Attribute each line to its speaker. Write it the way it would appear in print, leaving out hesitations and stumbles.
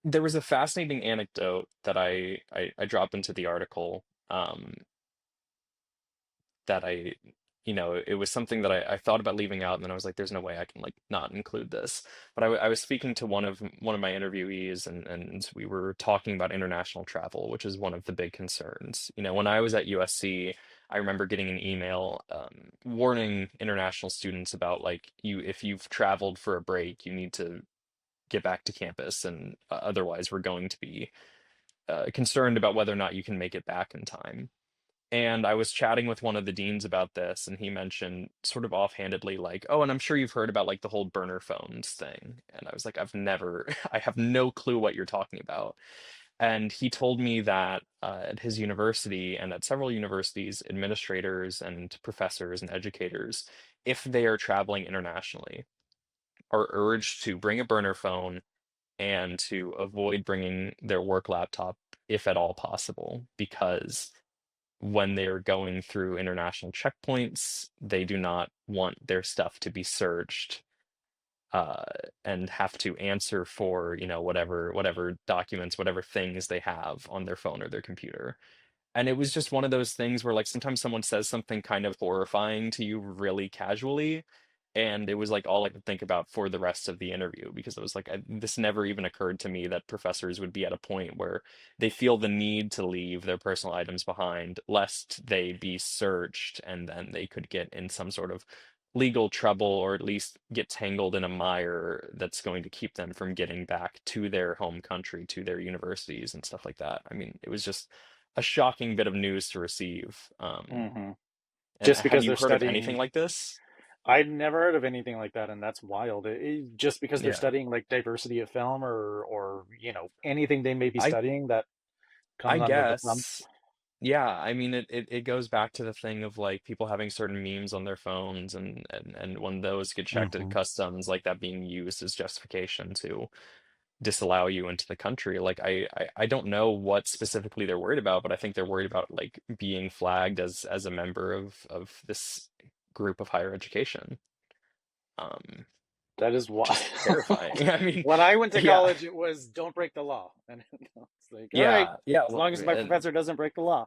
Speaker 1: There was a fascinating anecdote that I dropped into the article, that it was something that I thought about leaving out, and then I was like, there's no way I can like not include this. But I was speaking to one of my interviewees, and we were talking about international travel, which is one of the big concerns. When I was at USC, I remember getting an email warning international students about like if you've traveled for a break, you need to get back to campus, and otherwise we're going to be concerned about whether or not you can make it back in time. And I was chatting with one of the deans about this, and he mentioned sort of offhandedly, like, "Oh, and I'm sure you've heard about like the whole burner phones thing." And I was like, "I've never, I have no clue what you're talking about." And he told me that at his university and at several universities, administrators and professors and educators, if they are traveling internationally, are urged to bring a burner phone and to avoid bringing their work laptop if at all possible, because when they're going through international checkpoints, they do not want their stuff to be searched, uh, and have to answer for, whatever documents, whatever things they have on their phone or their computer. And it was just one of those things where like sometimes someone says something kind of horrifying to you really casually. And it was like all I could think about for the rest of the interview, because it was like this never even occurred to me that professors would be at a point where they feel the need to leave their personal items behind lest they be searched, and then they could get in some sort of legal trouble, or at least get tangled in a mire that's going to keep them from getting back to their home country, to their universities and stuff like that. I mean, it was just a shocking bit of news to receive.
Speaker 2: Hmm.
Speaker 1: And
Speaker 2: Just
Speaker 1: have
Speaker 2: because
Speaker 1: you
Speaker 2: they're
Speaker 1: heard of anything
Speaker 2: studying,
Speaker 1: like this?
Speaker 2: I'd never heard of anything like that, and that's wild. Just because they're
Speaker 1: Yeah,
Speaker 2: studying like diversity of film or anything they may be
Speaker 1: I
Speaker 2: studying that
Speaker 1: I
Speaker 2: comes under the thumb.
Speaker 1: guess. Yeah, I mean it goes back to the thing of like people having certain memes on their phones, and when those get checked at
Speaker 2: Hmm.
Speaker 1: customs, like that being used as justification to disallow you into the country. Like I don't know what specifically they're worried about, but I think they're worried about like being flagged as a member of this group of higher education. Um,
Speaker 2: That is
Speaker 1: which
Speaker 2: why.
Speaker 1: is terrifying. I mean,
Speaker 2: When I went to
Speaker 1: yeah,
Speaker 2: college, it was don't break the law, and it's like, all right,
Speaker 1: yeah, yeah.
Speaker 2: as
Speaker 1: Well,
Speaker 2: long as my professor doesn't break the law.